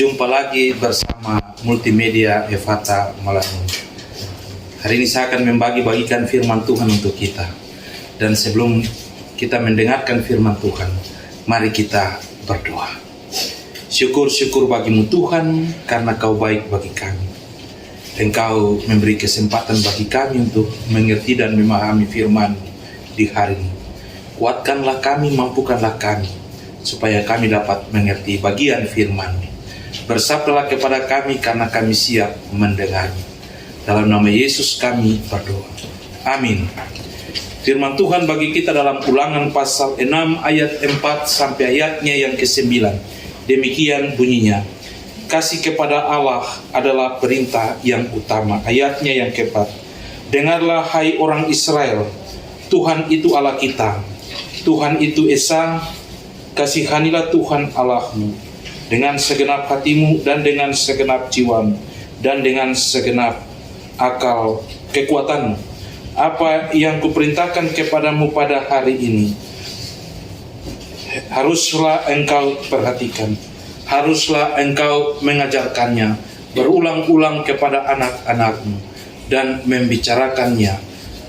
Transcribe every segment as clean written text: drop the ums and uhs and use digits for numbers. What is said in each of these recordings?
Jumpa lagi bersama Multimedia Efata Malangu. Hari ini saya akan bagikan firman Tuhan untuk kita. Dan sebelum kita mendengarkan firman Tuhan, mari kita berdoa. Syukur bagimu Tuhan, karena Kau baik bagi kami. Engkau memberi kesempatan bagi kami untuk mengerti dan memahami firman di hari ini. Kuatkanlah kami, mampukanlah kami, supaya kami dapat mengerti bagian firman. Bersabdalah kepada kami, karena kami siap mendengar. Dalam nama Yesus kami berdoa. Amin. Firman Tuhan bagi kita dalam Ulangan pasal 6 ayat 4 sampai ayatnya yang ke-9. Demikian bunyinya. Kasih kepada Allah adalah perintah yang utama. Ayatnya yang ke-4. Dengarlah hai orang Israel, Tuhan itu Allah kita. Tuhan itu Esa. Kasihanilah Tuhan Allahmu dengan segenap hatimu dan dengan segenap jiwamu dan dengan segenap akal kekuatanmu. Apa yang kuperintahkan kepadamu pada hari ini haruslah engkau perhatikan, haruslah engkau mengajarkannya berulang-ulang kepada anak-anakmu dan membicarakannya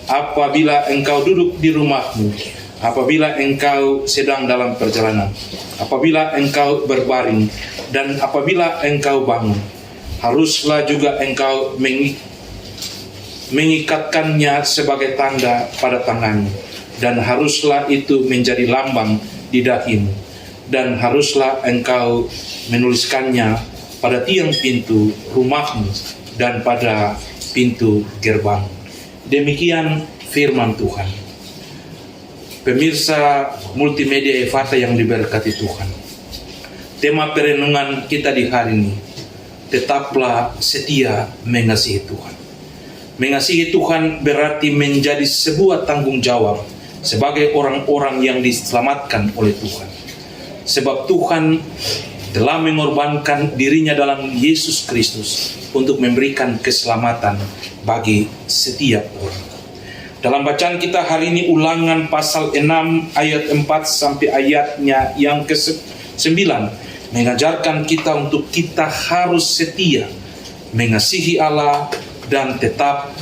apabila engkau duduk di rumahmu, apabila engkau sedang dalam perjalanan, apabila engkau berbaring, dan apabila engkau bangun. Haruslah juga engkau mengikatkannya sebagai tanda pada tanganmu, dan haruslah itu menjadi lambang di dahimu, dan haruslah engkau menuliskannya pada tiang pintu rumahmu dan pada pintu gerbang. Demikian firman Tuhan. Pemirsa Multimedia Efata yang diberkati Tuhan, tema perenungan kita di hari ini, tetaplah setia mengasihi Tuhan. Mengasihi Tuhan berarti menjadi sebuah tanggung jawab sebagai orang-orang yang diselamatkan oleh Tuhan. Sebab Tuhan telah mengorbankan dirinya dalam Yesus Kristus untuk memberikan keselamatan bagi setiap orang. Dalam bacaan kita hari ini Ulangan pasal 6 ayat 4 sampai ayatnya yang ke-9 mengajarkan kita untuk kita harus setia mengasihi Allah dan tetap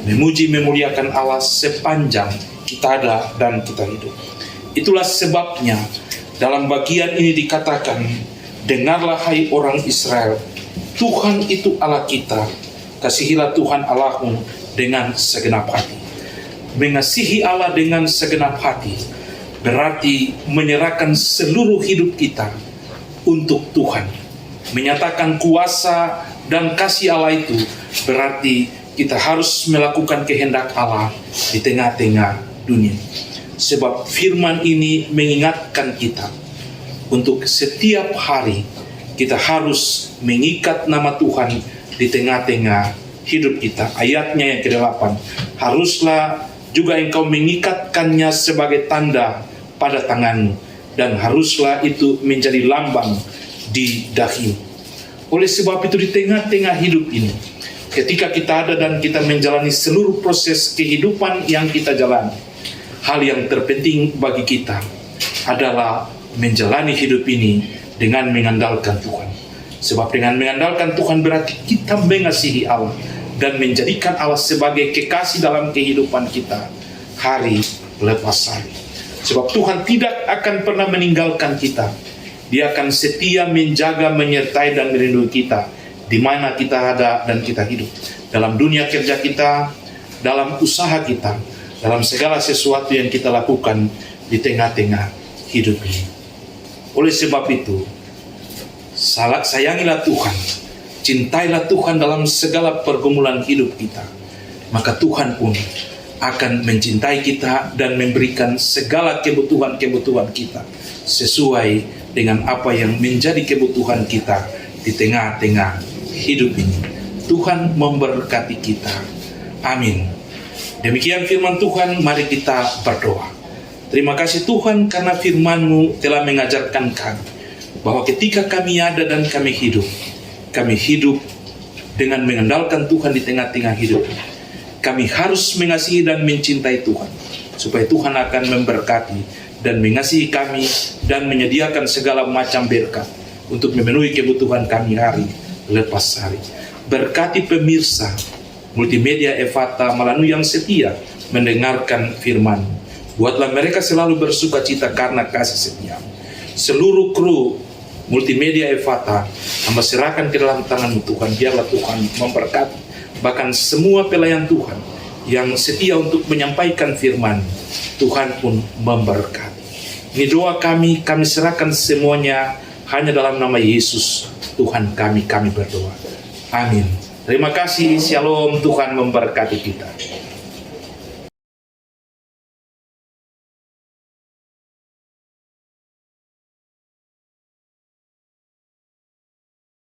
memuji memuliakan Allah sepanjang kita ada dan kita hidup. Itulah sebabnya dalam bagian ini dikatakan, dengarlah hai orang Israel, Tuhan itu Allah kita, kasihilah Tuhan Allahmu dengan segenap hati. Mengasihi Allah dengan segenap hati berarti menyerahkan seluruh hidup kita untuk Tuhan. Menyatakan kuasa dan kasih Allah itu berarti kita harus melakukan kehendak Allah di tengah-tengah dunia. Sebab firman ini mengingatkan kita untuk setiap hari kita harus mengikat nama Tuhan di tengah-tengah hidup kita. Ayatnya yang ke-8, haruslah juga engkau mengikatkannya sebagai tanda pada tanganmu, dan haruslah itu menjadi lambang di dahimu. Oleh sebab itu di tengah-tengah hidup ini, ketika kita ada dan kita menjalani seluruh proses kehidupan yang kita jalani, hal yang terpenting bagi kita adalah menjalani hidup ini dengan mengandalkan Tuhan. Sebab dengan mengandalkan Tuhan berarti kita mengasihi Allah dan menjadikan Allah sebagai kekasih dalam kehidupan kita hari lepas hari. Sebab Tuhan tidak akan pernah meninggalkan kita. Dia akan setia menjaga, menyertai dan melindungi kita di mana kita ada dan kita hidup. Dalam dunia kerja kita, dalam usaha kita, dalam segala sesuatu yang kita lakukan di tengah-tengah hidup ini. Oleh sebab itu, sayangilah Tuhan, cintailah Tuhan dalam segala pergumulan hidup kita. Maka Tuhan pun akan mencintai kita dan memberikan segala kebutuhan-kebutuhan kita sesuai dengan apa yang menjadi kebutuhan kita di tengah-tengah hidup ini. Tuhan memberkati kita. Amin. Demikian firman Tuhan, mari kita berdoa. Terima kasih Tuhan karena firman-Mu telah mengajarkan kami bahwa ketika kami ada dan kami hidup dengan mengandalkan Tuhan di tengah-tengah hidup. Kami harus mengasihi dan mencintai Tuhan, supaya Tuhan akan memberkati dan mengasihi kami dan menyediakan segala macam berkat untuk memenuhi kebutuhan kami hari lepas hari. Berkati pemirsa Multimedia Efata melalui yang setia mendengarkan firman. Buatlah mereka selalu bersuka cita karena kasih setia. Seluruh kru Multimedia Efata hamba serahkan ke dalam tangan-Mu Tuhan. Biarlah Tuhan memberkati bahkan semua pelayan Tuhan yang setia untuk menyampaikan firman. Tuhan pun memberkati. Ini doa kami serahkan semuanya hanya dalam nama Yesus Tuhan kami berdoa. Amin. Terima kasih. Shalom. Tuhan memberkati kita.